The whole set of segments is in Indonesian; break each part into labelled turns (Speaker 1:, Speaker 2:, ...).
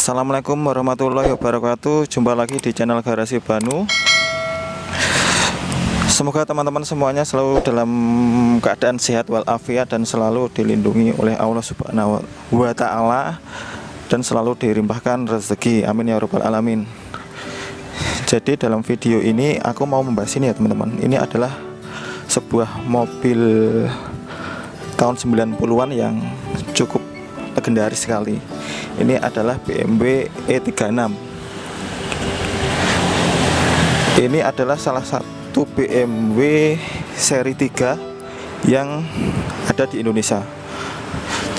Speaker 1: Assalamualaikum warahmatullahi wabarakatuh. Jumpa lagi di channel Garasi Banu. Semoga teman-teman semuanya selalu dalam keadaan sehat walafiat dan selalu dilindungi oleh Allah Subhanahu wa Ta'ala, dan selalu dilimpahkan rezeki, amin ya rabbal alamin. Jadi dalam video ini aku mau membahas ini ya teman-teman. Ini adalah sebuah mobil tahun 90-an yang cukup legendaris sekali. Ini adalah BMW E36. Ini adalah salah satu BMW seri 3 yang ada di Indonesia.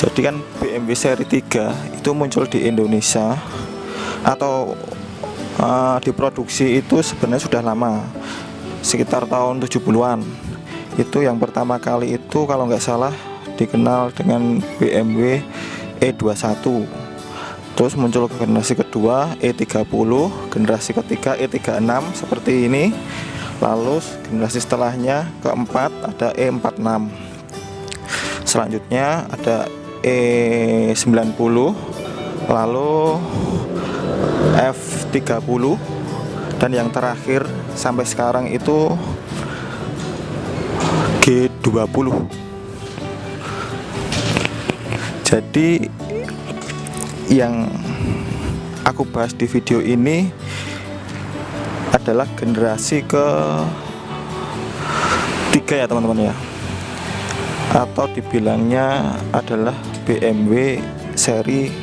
Speaker 1: Jadi kan BMW seri 3 itu muncul di Indonesia atau diproduksi itu sebenarnya sudah lama, sekitar tahun 70-an. Itu yang pertama kali itu kalau nggak salah dikenal dengan BMW E21. Terus muncul ke generasi kedua E30, generasi ketiga E36 seperti ini. Lalu generasi setelahnya keempat ada E46. Selanjutnya ada E90, lalu F30, dan yang terakhir sampai sekarang itu G20. Jadi yang aku bahas di video ini adalah generasi ke-3 ya teman-teman ya, atau dibilangnya adalah BMW seri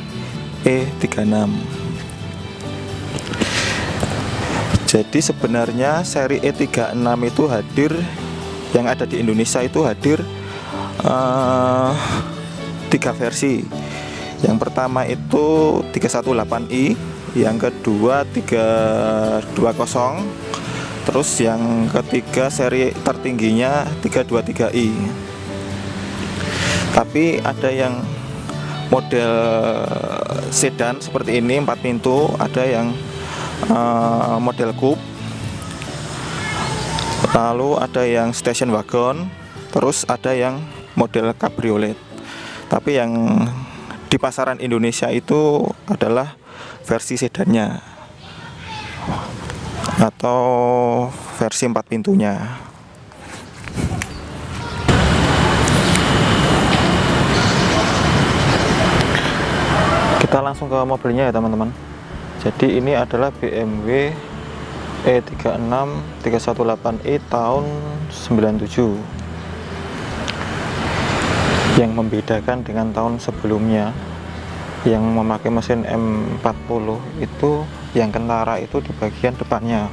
Speaker 1: E36. Jadi sebenarnya seri E36 itu hadir, yang ada di Indonesia itu hadir 3 versi. Yang pertama itu 318i, yang kedua 320, terus yang ketiga seri tertingginya 323i. Tapi ada yang model sedan seperti ini 4 pintu, ada yang model coupe, lalu ada yang station wagon, terus ada yang model cabriolet. Tapi yang di pasaran Indonesia itu adalah versi sedannya atau versi 4 pintunya. Kita langsung ke mobilnya ya teman-teman. Jadi ini adalah BMW E36 318i tahun 97. Yang membedakan dengan tahun sebelumnya yang memakai mesin M40 itu yang kentara itu di bagian depannya.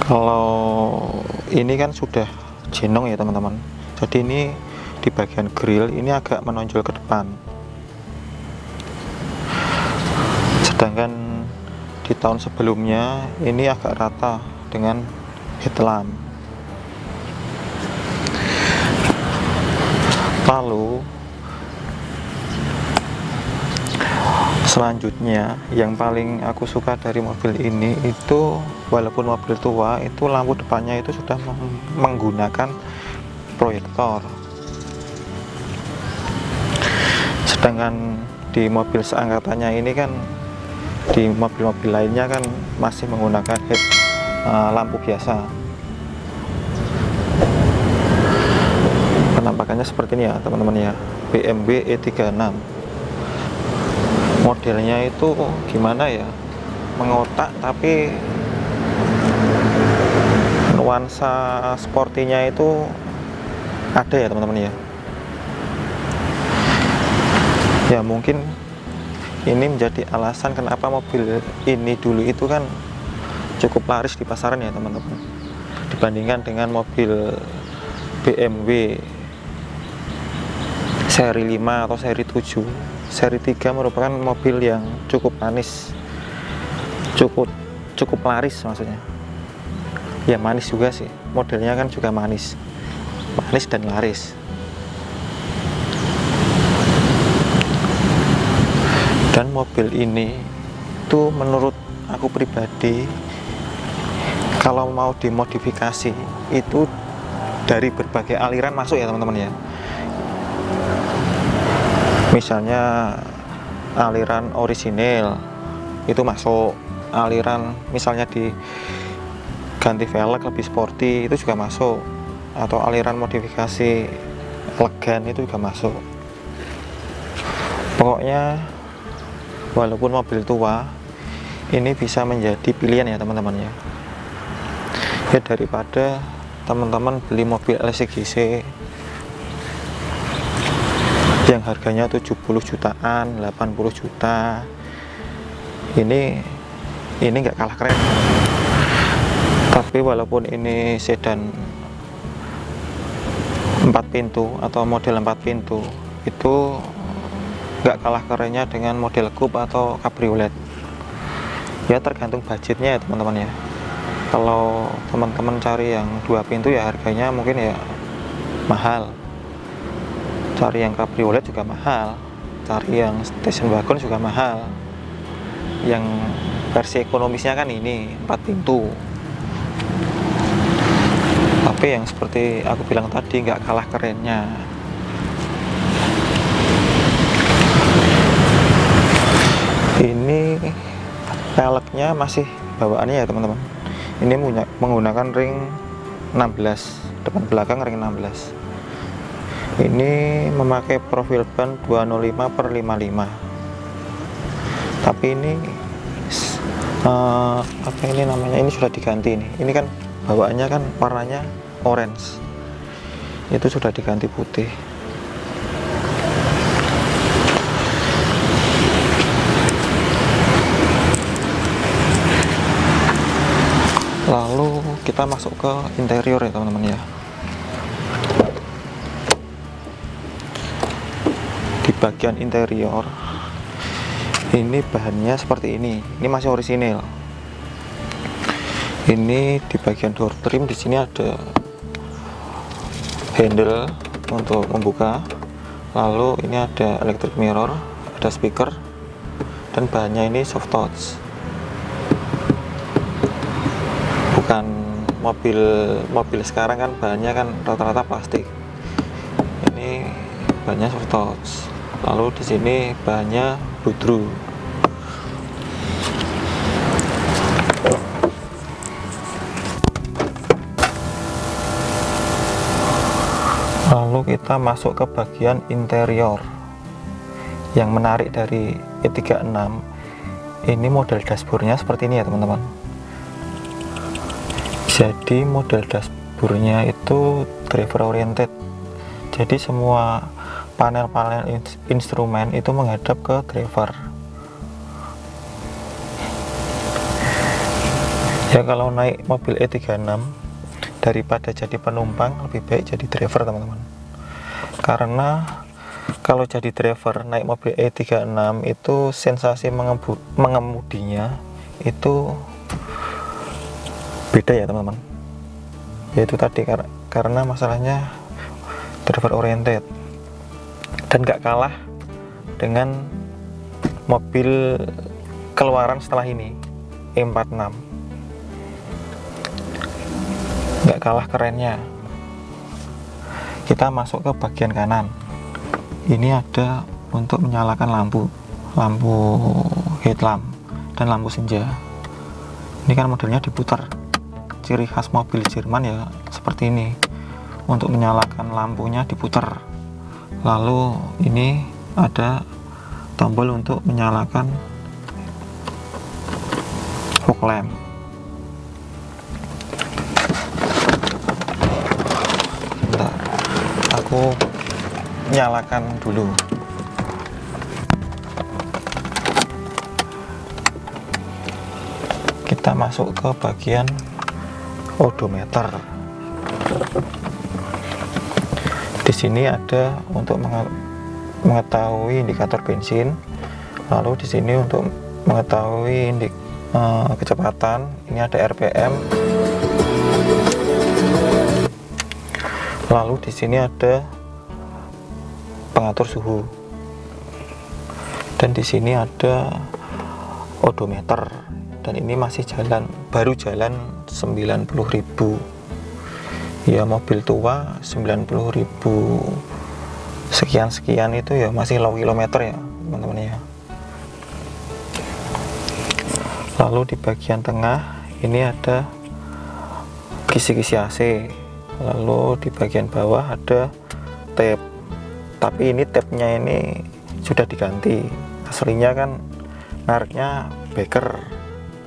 Speaker 1: Kalau ini kan sudah jenong ya teman-teman. Jadi ini di bagian grill ini agak menonjol ke depan. Sedangkan di tahun sebelumnya ini agak rata dengan headlamp. Lalu selanjutnya yang paling aku suka dari mobil ini itu, walaupun mobil tua, itu lampu depannya itu sudah menggunakan proyektor. Sedangkan di mobil seangkatannya ini kan, di mobil-mobil lainnya kan masih menggunakan lampu biasa. Penampakannya seperti ini ya teman-teman ya, BMW E36. Modelnya itu gimana ya, mengotak tapi nuansa sportinya itu ada ya teman-teman ya. Ya mungkin ini menjadi alasan kenapa mobil ini dulu itu kan cukup laris di pasaran ya teman-teman, dibandingkan dengan mobil BMW seri 5 atau seri 7. Seri 3 merupakan mobil yang cukup manis, cukup laris maksudnya. Ya manis juga sih, modelnya kan juga manis dan laris. Dan mobil ini tuh menurut aku pribadi, kalau mau dimodifikasi itu dari berbagai aliran masuk ya teman-teman ya. Misalnya aliran orisinil itu masuk, aliran misalnya diganti velg lebih sporty itu juga masuk, atau aliran modifikasi elegan itu juga masuk. Pokoknya walaupun mobil tua ini bisa menjadi pilihan ya teman-teman ya. Ya daripada teman-teman beli mobil LCGC yang harganya 70 jutaan, 80 juta, ini nggak kalah keren. Tapi walaupun ini sedan 4 pintu atau model 4 pintu, itu nggak kalah kerennya dengan model coupe atau cabriolet. Ya tergantung budgetnya ya teman-teman ya. Kalau teman-teman cari yang 2 pintu ya harganya mungkin ya mahal, cari yang cabriolet juga mahal, cari yang station wagon juga mahal. Yang versi ekonomisnya kan ini 4 pintu, tapi yang seperti aku bilang tadi nggak kalah kerennya. Ini peleknya masih bawaannya ya teman-teman. Ini menggunakan ring 16, depan belakang ring 16. Ini memakai profil ban 205/55. Tapi ini apa ini namanya, ini sudah diganti nih. Ini kan bawaannya kan warnanya orange, itu sudah diganti putih. Lalu kita masuk ke interior ya teman-teman ya. Di bagian interior ini bahannya seperti ini masih orisinil. Ini di bagian door trim, di sini ada handle untuk membuka. Lalu ini ada electric mirror, ada speaker, dan bahannya ini soft touch. Bukan mobil sekarang kan bahannya kan rata-rata plastik. Ini bahannya soft touch. Lalu di sini bahannya budru. Lalu kita masuk ke bagian interior. Yang menarik dari E36 ini model dashboardnya seperti ini ya teman-teman. Jadi model dashboardnya itu driver oriented. Jadi semua panel-panel instrumen itu menghadap ke driver. Ya kalau naik mobil E36 daripada jadi penumpang, lebih baik jadi driver teman-teman. Karena kalau jadi driver naik mobil E36 itu sensasi mengemudinya itu beda ya teman-teman. Yaitu tadi karena masalahnya driver oriented, dan gak kalah dengan mobil keluaran setelah ini E46, gak kalah kerennya. Kita masuk ke bagian kanan. Ini ada untuk menyalakan lampu headlamp dan lampu senja. Ini kan modelnya diputar, ciri khas mobil Jerman ya seperti ini. Untuk menyalakan lampunya diputar. Lalu ini ada tombol untuk menyalakan fog lamp. Bentar, aku nyalakan dulu. Kita masuk ke bagian odometer. Di sini ada untuk mengetahui indikator bensin. Lalu di sini untuk mengetahui kecepatan. Ini ada RPM. Lalu di sini ada pengatur suhu. Dan di sini ada odometer. Dan ini masih baru jalan 90.000. Ya mobil tua 90.000 sekian itu ya masih low kilometer ya teman-teman ya. Lalu di bagian tengah ini ada kisi-kisi AC. Lalu di bagian bawah ada tab, tapi ini tabnya ini sudah diganti. Aslinya kan mereknya Becker,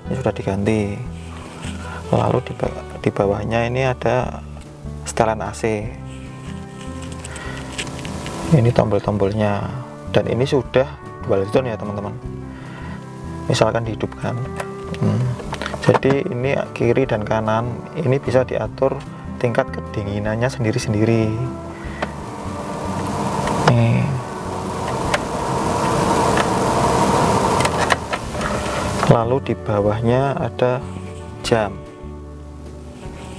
Speaker 1: ini sudah diganti. Lalu di bawahnya ini ada setelan AC. Ini tombol-tombolnya, dan ini sudah dual zone ya teman-teman, misalkan dihidupkan. Jadi ini kiri dan kanan ini bisa diatur tingkat kedinginannya sendiri-sendiri. Lalu di bawahnya ada jam.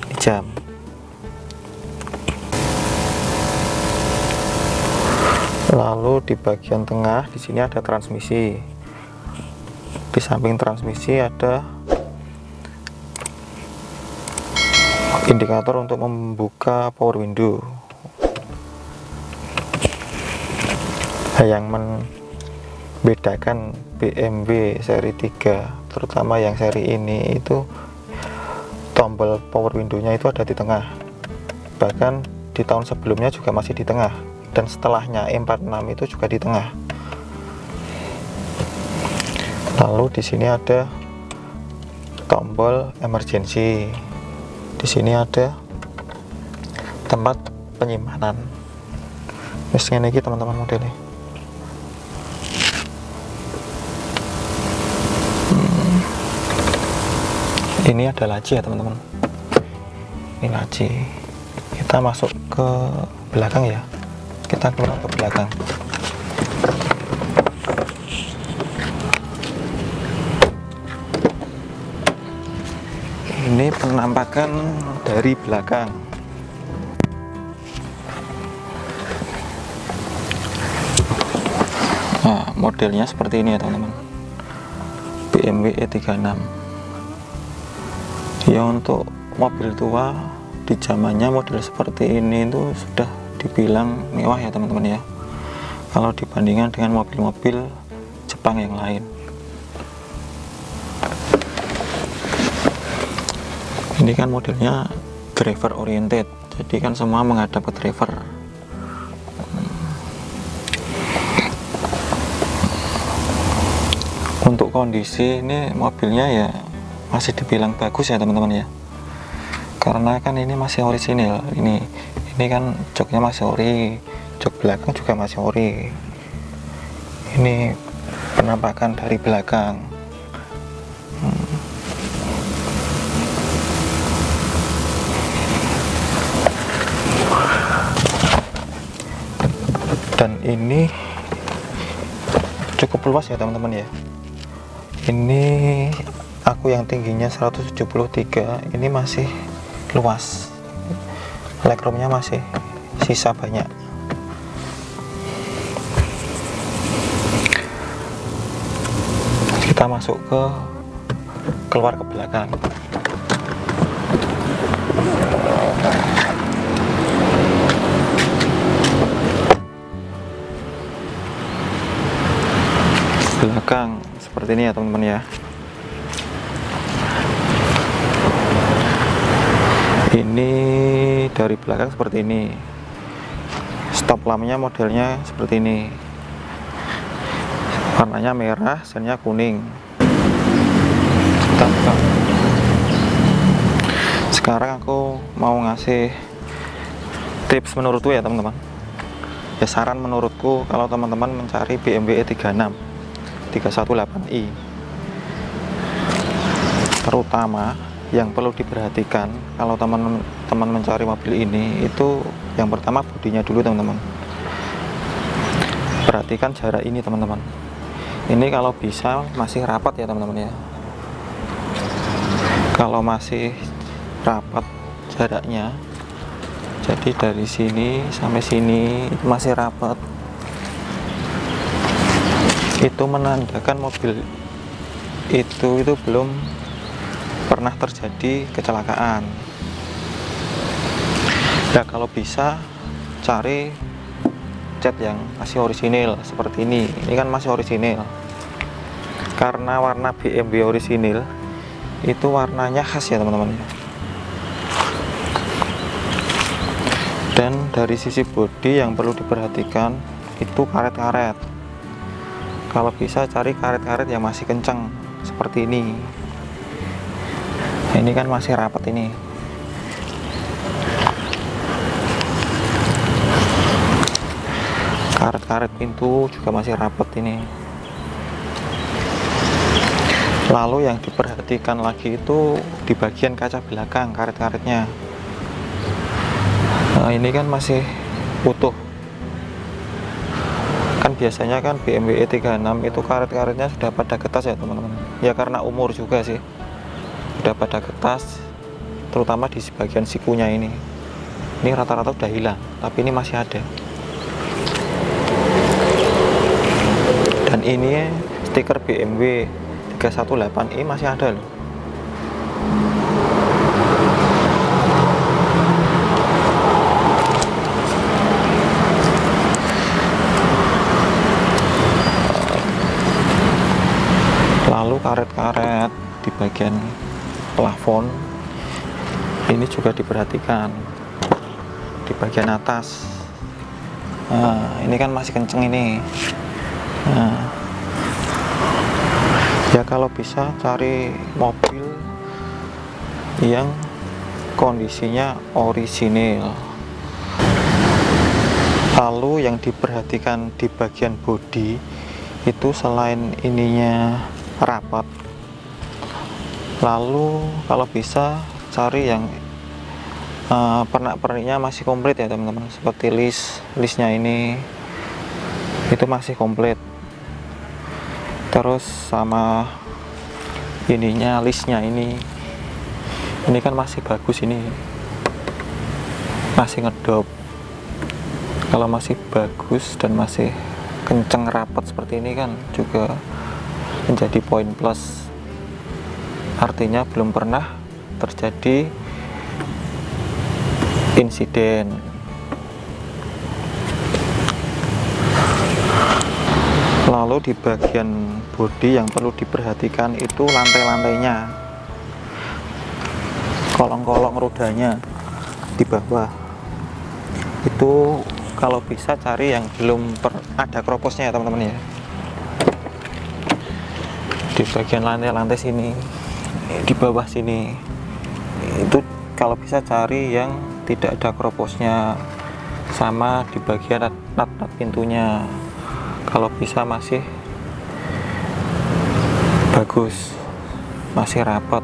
Speaker 1: Ini jam. Lalu di bagian tengah di sini ada transmisi. Di samping transmisi ada indikator untuk membuka power window. Yang membedakan BMW seri 3 terutama yang seri ini itu tombol power window-nya itu ada di tengah. Bahkan di tahun sebelumnya juga masih di tengah, dan setelahnya E46 itu juga di tengah. Lalu di sini ada tombol emergency. Di sini ada tempat penyimpanan. Mesinnya ini teman-teman modelnya. Ini ada laci ya teman-teman. Ini laci. Kita masuk ke belakang ya. Kita keluar ke belakang. Ini penampakan dari belakang. Nah, modelnya seperti ini ya teman-teman. BMW E36. Ya, untuk mobil tua di zamannya model seperti ini itu sudah dibilang mewah ya teman-teman ya, kalau dibandingkan dengan mobil-mobil Jepang yang lain. Ini kan modelnya driver oriented, jadi kan semua menghadap ke driver. Untuk kondisi ini mobilnya ya masih dibilang bagus ya teman-teman ya, karena kan ini masih orisinil. Ini kan joknya masih ori, jok belakang juga masih ori. Ini penampakan dari belakang. Dan ini cukup luas ya teman-teman ya. Ini aku yang tingginya 173, ini masih luas. Legroomnya masih sisa banyak. Kita masuk keluar ke belakang. Belakang seperti ini ya teman-teman ya. Ini dari belakang seperti ini. Stop lampnya modelnya seperti ini. Warnanya merah, sennya kuning. Sekarang aku mau ngasih tips menurutku ya teman-teman. Ya, saran menurutku kalau teman-teman mencari BMW E36 318i, terutama yang perlu diperhatikan kalau teman-teman mencari mobil ini, itu yang pertama bodinya dulu teman-teman. Perhatikan jarak ini teman-teman. Ini kalau bisa masih rapat ya teman-teman ya. Kalau masih rapat jaraknya, jadi dari sini sampai sini masih rapat, itu menandakan mobil itu belum pernah terjadi kecelakaan. Ya, kalau bisa cari cat yang masih orisinil seperti ini. Ini kan masih orisinil. karena warna BMW orisinil itu warnanya khas ya teman-teman. Dan dari sisi bodi yang perlu diperhatikan itu karet-karet. Kalau bisa cari karet-karet yang masih kencang seperti ini. Ini kan masih rapat ini. Karet-karet pintu juga masih rapat ini. Lalu yang diperhatikan lagi itu di bagian kaca belakang karet-karetnya. Nah, ini kan masih utuh. Kan biasanya kan BMW E36 itu karet-karetnya sudah pada getas ya teman-teman. Ya karena umur juga sih. Sudah pada getas, terutama di bagian sikunya ini. Ini rata-rata udah hilang, tapi ini masih ada. Dan ini stiker BMW 318i masih ada loh. Lalu karet-karet di bagian plafon ini juga diperhatikan di bagian atas. Nah, ini kan masih kenceng ini. Nah, ya kalau bisa cari mobil yang kondisinya orisinil. Lalu yang diperhatikan di bagian bodi itu selain ininya rapat, lalu kalau bisa cari yang pernak-perniknya masih komplit ya teman-teman, seperti listnya ini itu masih komplit. Terus sama ininya, listnya ini kan masih bagus, ini masih ngedop. Kalau masih bagus dan masih kenceng rapat seperti ini kan juga menjadi poin plus, artinya belum pernah terjadi insiden. Lalu di bagian bodi yang perlu diperhatikan itu lantai-lantainya, kolong-kolong rodanya di bawah itu kalau bisa cari yang belum ada kroposnya ya teman-teman ya. Di bagian lantai-lantai sini, di bawah sini itu kalau bisa cari yang tidak ada kroposnya, sama di bagian nat-nat pintunya kalau bisa masih bagus, masih rapat,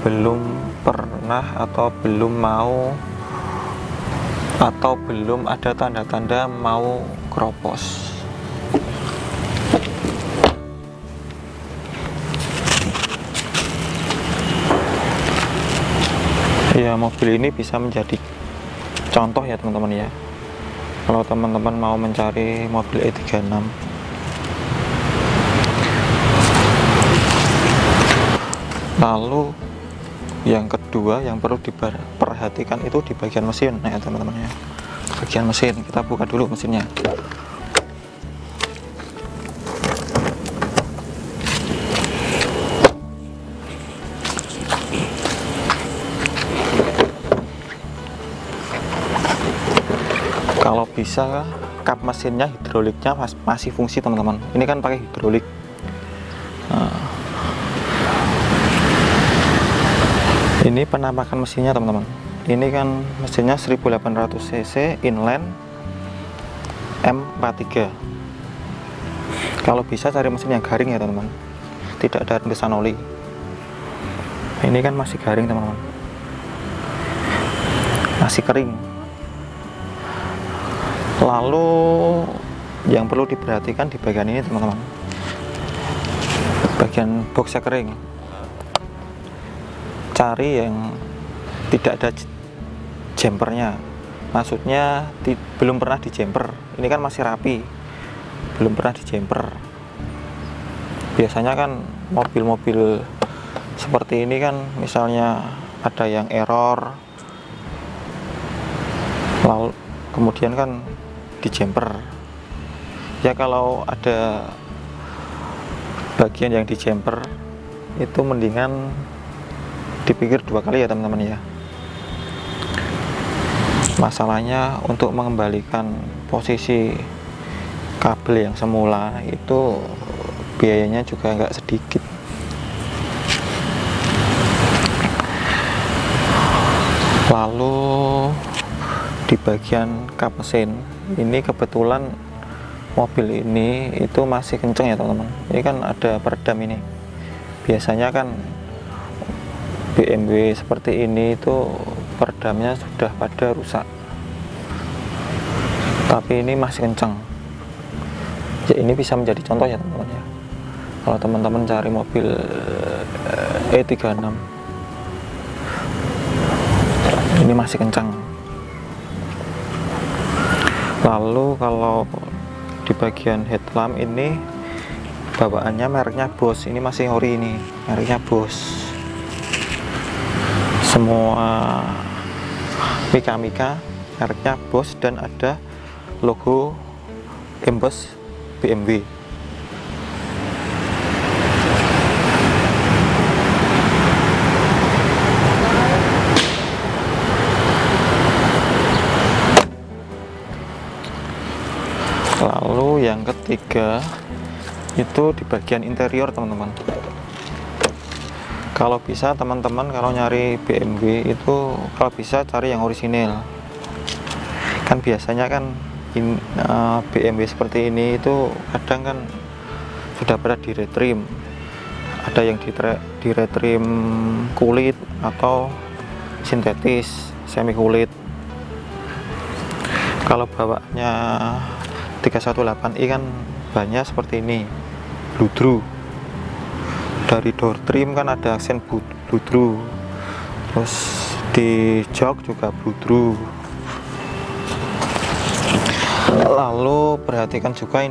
Speaker 1: belum pernah atau belum mau atau belum ada tanda-tanda mau kropos. Ya, mobil ini bisa menjadi contoh ya teman-teman ya, kalau teman-teman mau mencari mobil E36. Lalu yang kedua yang perlu diperhatikan itu di bagian mesin. Nah ya teman-teman ya, bagian mesin kita buka dulu mesinnya. Kalau bisa kap mesinnya, hidroliknya masih fungsi teman-teman. Ini kan pakai hidrolik. Nah, ini penampakan mesinnya teman-teman. Ini kan mesinnya 1800 cc inline M43. Kalau bisa cari mesin yang garing ya teman-teman, tidak ada rembesan oli. Ini kan masih garing teman-teman, masih kering. Lalu yang perlu diperhatikan di bagian ini teman-teman, bagian boxnya kering. Cari yang tidak ada jumpernya, maksudnya belum pernah di jumper. Ini kan masih rapi, belum pernah di jumper. Biasanya kan mobil-mobil seperti ini kan misalnya ada yang error, lalu kemudian kan di jumper. Ya kalau ada bagian yang di jumper itu mendingan dipikir 2 kali ya teman-teman ya. Masalahnya untuk mengembalikan posisi kabel yang semula itu biayanya juga nggak sedikit. Lalu di bagian kap mesin ini kebetulan mobil ini itu masih kenceng ya teman-teman. Ini kan ada peredam ini. Biasanya kan BMW seperti ini itu peredamnya sudah pada rusak, tapi ini masih kencang ya. Ini bisa menjadi contoh ya teman-teman ya, kalau teman-teman cari mobil E36 ini masih kencang. Lalu kalau di bagian headlamp ini bawaannya mereknya Bosch, ini masih ori, ini mereknya Bosch. Semua mika-mika mereknya Bosch dan ada logo emboss BMW. Lalu yang ketiga itu di bagian interior teman-teman. Kalau bisa teman-teman kalau nyari BMW itu kalau bisa cari yang orisinil. Kan biasanya kan BMW seperti ini itu kadang kan sudah pada di retrim. Ada yang di retrim kulit atau sintetis semi kulit. Kalau bawaannya 318i kan banyak seperti ini, bludru. Dari door trim kan ada aksen bludru, terus di jok juga bludru. Lalu perhatikan juga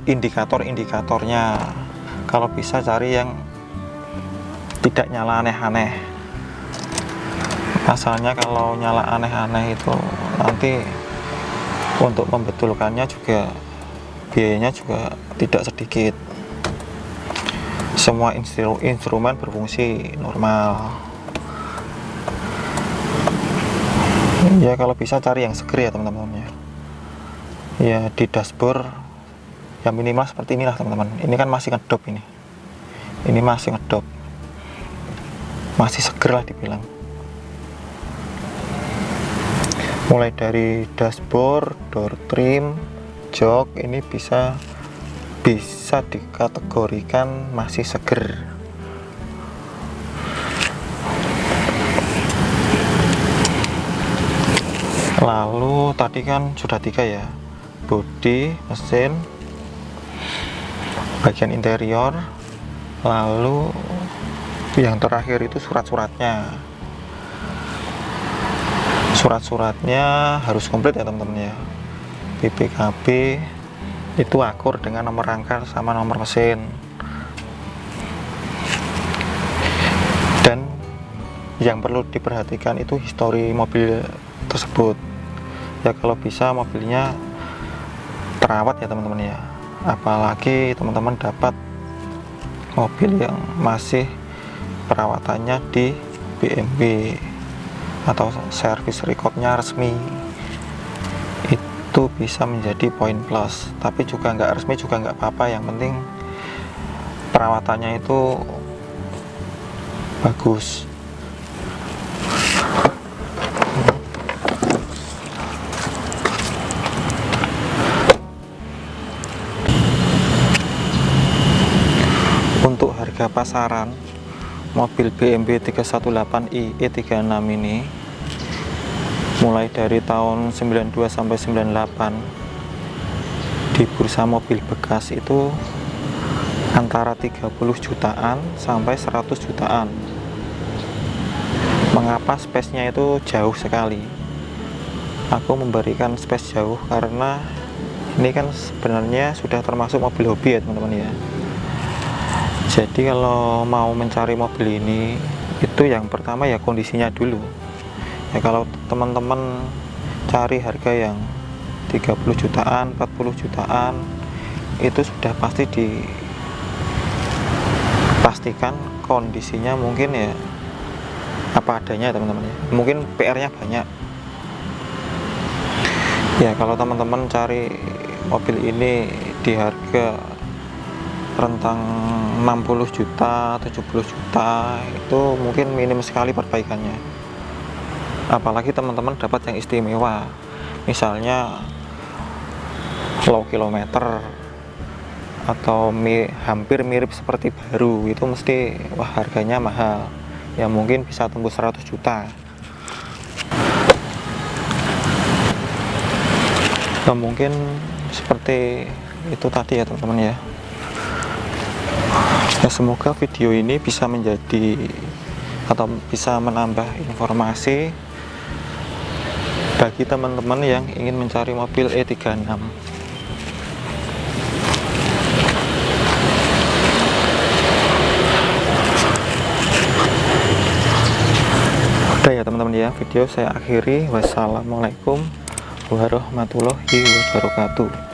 Speaker 1: indikator-indikatornya. Kalau bisa cari yang tidak nyala aneh-aneh. Masalahnya kalau nyala aneh-aneh itu nanti untuk membetulkannya juga biayanya juga tidak sedikit. Semua instrumen berfungsi normal ya. Kalau bisa cari yang seger ya teman-teman ya. Ya di dashboard ya minimal seperti inilah teman-teman. Ini kan masih ngedop, ini masih ngedop, masih seger lah dibilang. Mulai dari dashboard, door trim, jok ini bisa dikategorikan masih seger. Lalu tadi kan sudah 3 ya, bodi, mesin, bagian interior. Lalu yang terakhir itu surat-suratnya. Surat-suratnya harus komplit ya teman-teman ya. BPKB itu akur dengan nomor rangka sama nomor mesin. Dan yang perlu diperhatikan itu histori mobil tersebut ya. Kalau bisa mobilnya terawat ya teman-teman ya. Apalagi teman-teman dapat mobil yang masih perawatannya di BMW atau service recordnya resmi, itu bisa menjadi poin plus. Tapi juga nggak resmi juga nggak apa-apa, yang penting perawatannya itu bagus. Untuk harga pasaran mobil BMW 318i E36 ini mulai dari tahun 92 sampai 98 di bursa mobil bekas itu antara 30 jutaan sampai 100 jutaan. Mengapa space-nya itu jauh sekali? Aku memberikan space jauh karena ini kan sebenarnya sudah termasuk mobil hobi ya teman-teman ya. Jadi kalau mau mencari mobil ini itu yang pertama ya kondisinya dulu ya. Kalau teman-teman cari harga yang 30 jutaan 40 jutaan itu sudah pasti di pastikan kondisinya mungkin ya apa adanya teman-teman ya. Mungkin PR-nya banyak ya. Kalau teman-teman cari mobil ini di harga rentang 60 juta 70 juta itu mungkin minim sekali perbaikannya, apalagi teman-teman dapat yang istimewa, misalnya low kilometer atau hampir mirip seperti baru, itu mesti wah harganya mahal ya, mungkin bisa tembus 100 juta. Nah, mungkin seperti itu tadi ya teman-teman ya. Ya, semoga video ini bisa menjadi atau bisa menambah informasi bagi teman-teman yang ingin mencari mobil E36. Udah ya teman-teman ya, video saya akhiri. Wassalamualaikum warahmatullahi wabarakatuh.